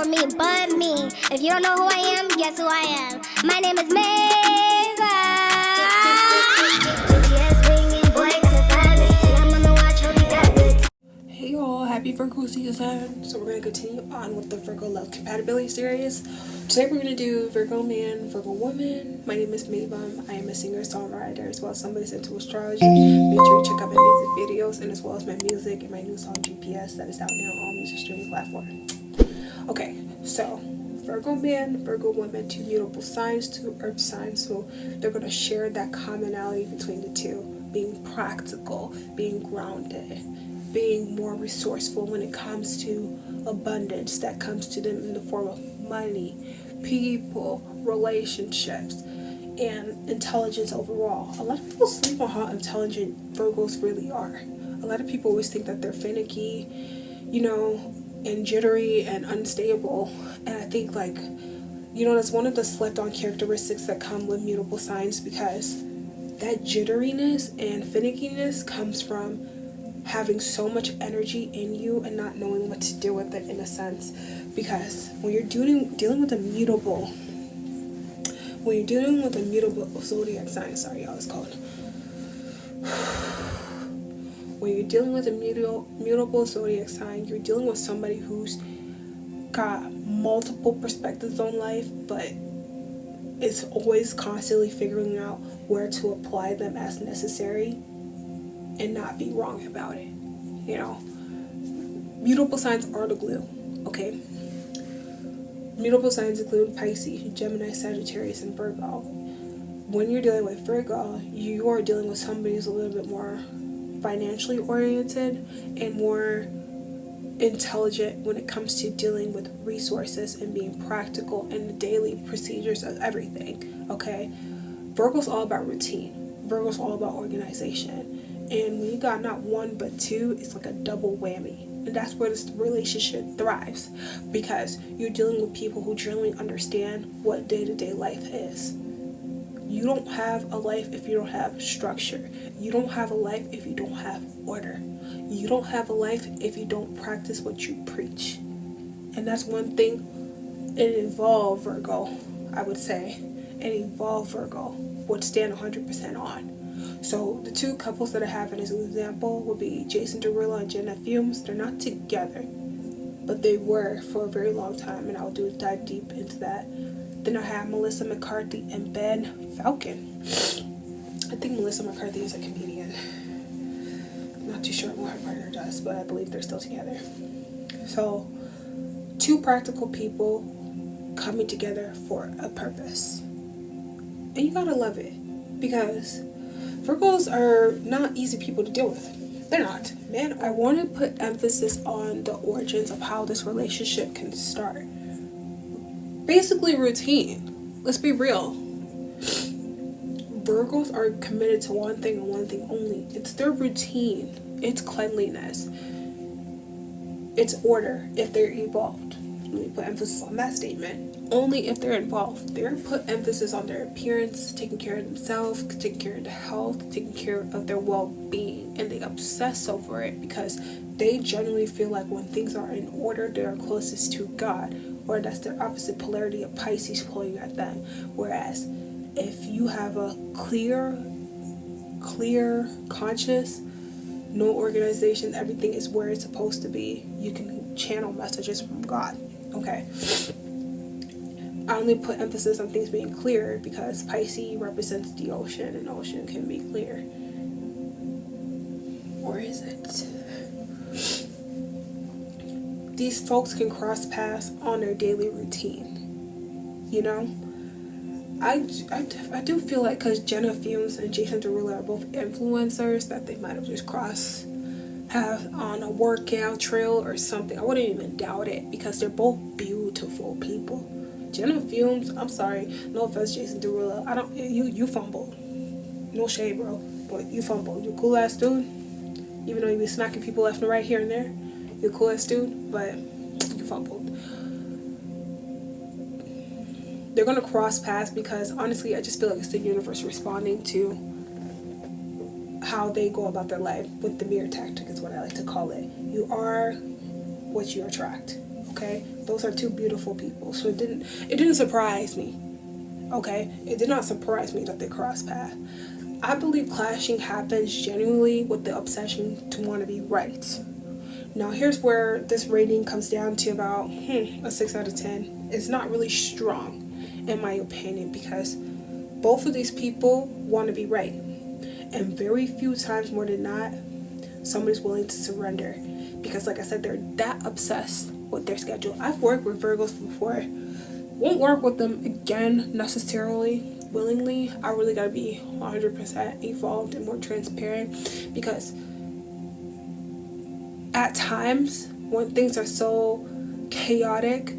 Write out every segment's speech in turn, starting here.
for me but me. If you don't know who I am, guess who I am. My name is MAEVUIM. Hey y'all, happy Virgo season. So we're going to continue on with the Virgo Love Compatibility series. Today we're going to do Virgo Man, Virgo Woman. My name is MAEVUIM. I am a singer-songwriter as well as somebody that's into astrology. Make sure you check out my music videos and as well as my music and my new song GPS that is out now on all music streaming platforms. Okay, so Virgo Man, Virgo Woman, two mutable signs, two earth signs. So they're going to share that commonality between the two. Being practical, being grounded, being more resourceful when it comes to abundance that comes to them in the form of money, people, relationships, and intelligence overall. A lot of people sleep on how intelligent Virgos really are. A lot of people always think that they're finicky, and jittery and unstable. And I think that's one of the slept on characteristics that come with mutable signs, because that jitteriness and finickiness comes from having so much energy in you and not knowing what to do with it, in a sense. Because when you're dealing with a mutable zodiac sign, when you're dealing with a mutable zodiac sign, you're dealing with somebody who's got multiple perspectives on life, but is always constantly figuring out where to apply them as necessary and not be wrong about it. Mutable signs are the glue, okay? Mutable signs include Pisces, Gemini, Sagittarius, and Virgo. When you're dealing with Virgo, you are dealing with somebody who's a little bit more financially oriented and more intelligent when it comes to dealing with resources and being practical in the daily procedures of everything, okay? Virgo's all about routine. Virgo's all about organization. And when you got not one but two, it's like a double whammy. And that's where this relationship thrives, because you're dealing with people who generally understand what day-to-day life is. You don't have a life if you don't have structure. You don't have a life if you don't have order. You don't have a life if you don't practice what you preach. And that's one thing an evolved Virgo, I would say, an evolved Virgo would stand 100% on. So the two couples that I have as an example would be Jason Derulo and Jenna Fumes. They're not together, but they were for a very long time, and I'll dive deep into that. Then I have Melissa McCarthy and Ben Falcon. I think Melissa McCarthy is a comedian. I'm not too sure what her partner does, but I believe they're still together. So, two practical people coming together for a purpose. And you gotta love it, because Virgos are not easy people to deal with. They're not. Man, I want to put emphasis on the origins of how this relationship can start. Basically, routine. Let's be real. Virgos are committed to one thing and one thing only. It's their routine. It's cleanliness. It's order if they're evolved. Let me put emphasis on that statement. Only if they're involved. They're put emphasis on their appearance, taking care of themselves, taking care of their health, taking care of their well-being, and they obsess over it because they genuinely feel like when things are in order, they are closest to God, or that's their opposite polarity of Pisces pulling at them. Whereas if you have a clear conscience, no organization, everything is where it's supposed to be, you can channel messages from God, okay? I only put emphasis on things being clear because Pisces represents the ocean, and the ocean can be clear. Or is it? These folks can cross paths on their daily routine. I do feel like because Jenna Fumes and Jason Derulo are both influencers, that they might have just crossed paths on a workout trail or something. I wouldn't even doubt it, because they're both beautiful people. Jenna Fumes, I'm sorry, no offense, Jason Derulo. You fumbled. No shade, bro, but you fumbled. You a cool ass dude, even though you be smacking people left and right here and there. You're a cool ass dude, but you fumbled. They're gonna cross paths because honestly, I just feel like it's the universe responding to how they go about their life with the mirror tactic, is what I like to call it. You are what you attract. Okay, those are two beautiful people. So it didn't surprise me. Okay, it did not surprise me that they crossed paths. I believe clashing happens genuinely with the obsession to want to be right. Now here's where this rating comes down to about a 6 out of 10. It's not really strong in my opinion, because both of these people want to be right, and very few times more than not somebody's willing to surrender, because like I said, they're that obsessed with their schedule. I've worked with Virgos before, won't work with them again necessarily willingly. I really gotta be 100% evolved and more transparent, because at times when things are so chaotic,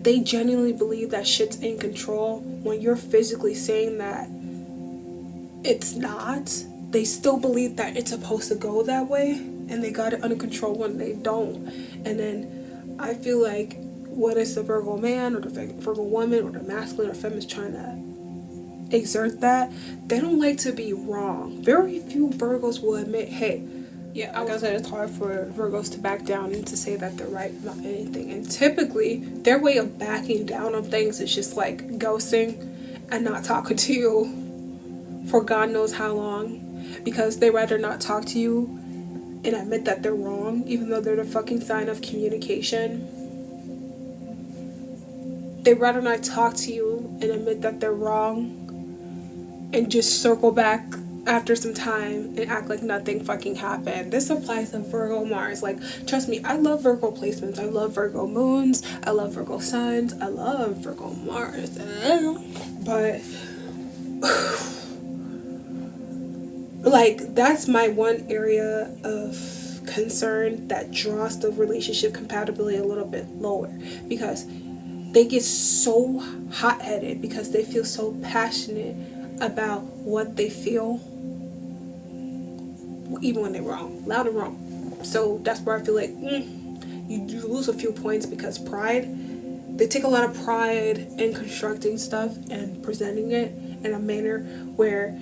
they genuinely believe that shit's in control when you're physically saying that it's not. They still believe that it's supposed to go that way, and they got it under control when they don't. And then I feel like whether it's the Virgo man or the Virgo woman or the masculine or feminist trying to exert that, they don't like to be wrong. Very few Virgos will admit, hey, yeah, like I said, it's hard for Virgos to back down and to say that they're right about anything. And typically, their way of backing down on things is just like ghosting and not talking to you for God knows how long. Because they rather not talk to you and admit that they're wrong, even though they're the fucking sign of communication. They'd rather not talk to you and admit that they're wrong and just circle back after some time and act like nothing fucking happened. This applies to Virgo Mars. Like, trust me, I love Virgo placements. I love Virgo moons. I love Virgo suns. I love Virgo Mars. But like, that's my one area of concern that draws the relationship compatibility a little bit lower, because they get so hot-headed because they feel so passionate about what they feel, even when they're wrong, loud and wrong. So that's where I feel like you lose a few points, because pride, they take a lot of pride in constructing stuff and presenting it in a manner where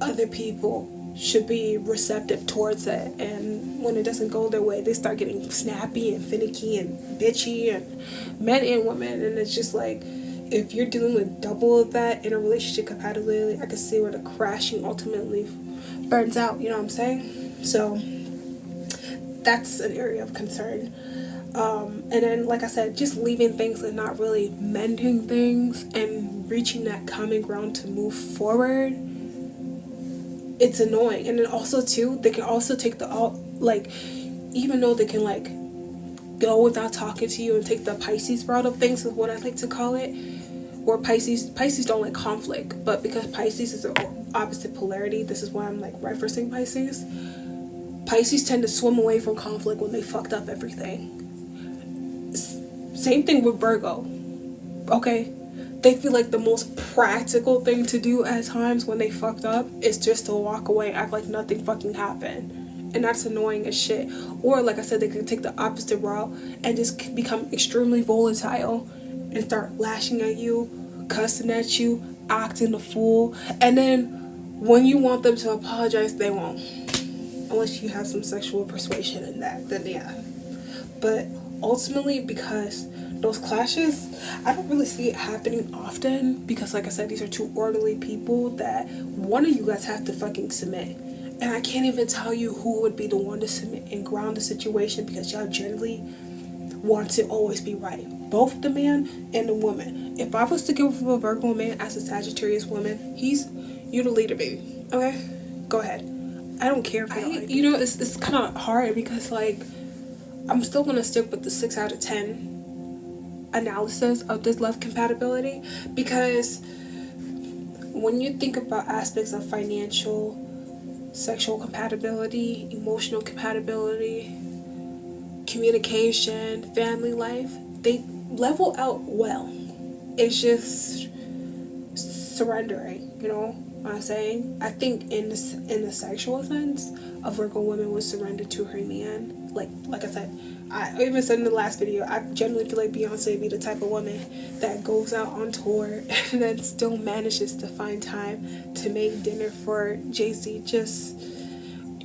other people should be receptive towards it, and when it doesn't go their way, they start getting snappy and finicky and bitchy, and men and women. And it's just like, if you're dealing with double of that in a relationship compatibility, I can see where the crashing ultimately burns out, you know what I'm saying? So that's an area of concern. And then, like I said, just leaving things and not really mending things and reaching that common ground to move forward, it's annoying. And then also too, they can also take the like, even though they can like go without talking to you and take the Pisces route of things, is what I like to call it, where Pisces don't like conflict, but because Pisces is the opposite polarity, this is why I'm like referencing Pisces tend to swim away from conflict when they fucked up everything. Same thing with Virgo. Okay, they feel like the most practical thing to do at times when they fucked up is just to walk away, act like nothing fucking happened. And that's annoying as shit. Or like I said, they can take the opposite route and just become extremely volatile and start lashing at you, cussing at you, acting a fool. And then when you want them to apologize, they won't. Unless you have some sexual persuasion in that, then yeah. But ultimately, because those clashes, I don't really see it happening often, because like I said, these are two orderly people that one of you guys have to fucking submit. And I can't even tell you who would be the one to submit and ground the situation, because y'all generally want to always be right. Both the man and the woman. If I was to give a Virgo man as a Sagittarius woman, you're the leader, baby. Okay? Go ahead. I don't care if you know, it's kind of hard, because like, I'm still going to stick with the 6 out of 10 analysis of this love compatibility, because when you think about aspects of financial, sexual compatibility, emotional compatibility, communication, family life, they level out well. It's just surrendering, you know what I'm saying? I think in the sexual sense, a Virgo woman would surrender to her man. Like I said, I even said in the last video, I genuinely feel like Beyonce would be the type of woman that goes out on tour and then still manages to find time to make dinner for Jay-Z, just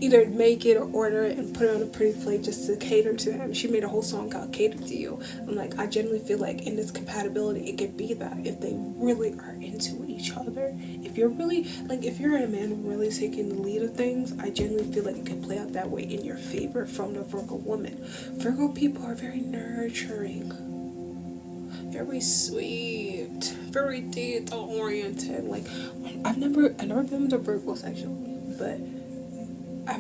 either make it or order it and put it on a pretty plate just to cater to him. She made a whole song called Cater to You. I'm like, I genuinely feel like in this compatibility, it could be that if they really are into each other. If you're really, like, if you're a man really taking the lead of things, I genuinely feel like it can play out that way in your favor from the Virgo woman. Virgo people are very nurturing, very sweet, very detail oriented. Like, I've never been with a Virgo sexually, but I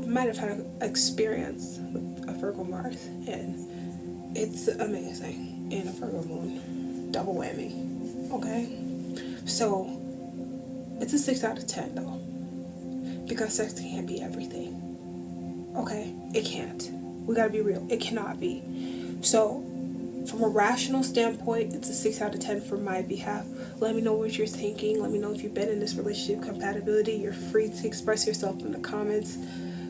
might have had an experience with a Virgo Mars, and it's amazing. And a Virgo Moon, double whammy. Okay, so it's a 6 out of 10 though, because sex can't be everything. Okay, it can't. We gotta be real. It cannot be. So, from a rational standpoint, it's a 6 out of 10 for my behalf. Let me know what you're thinking. Let me know if you've been in this relationship compatibility. You're free to express yourself in the comments.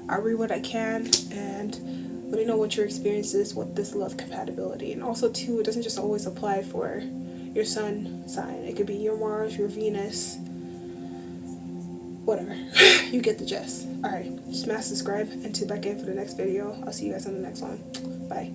I read what I can, and let me know what your experience is with this love compatibility. And also, too, it doesn't just always apply for your sun sign. It could be your Mars, your Venus, whatever. You get the gist. Alright, smash subscribe and tune back in for the next video. I'll see you guys on the next one. Bye.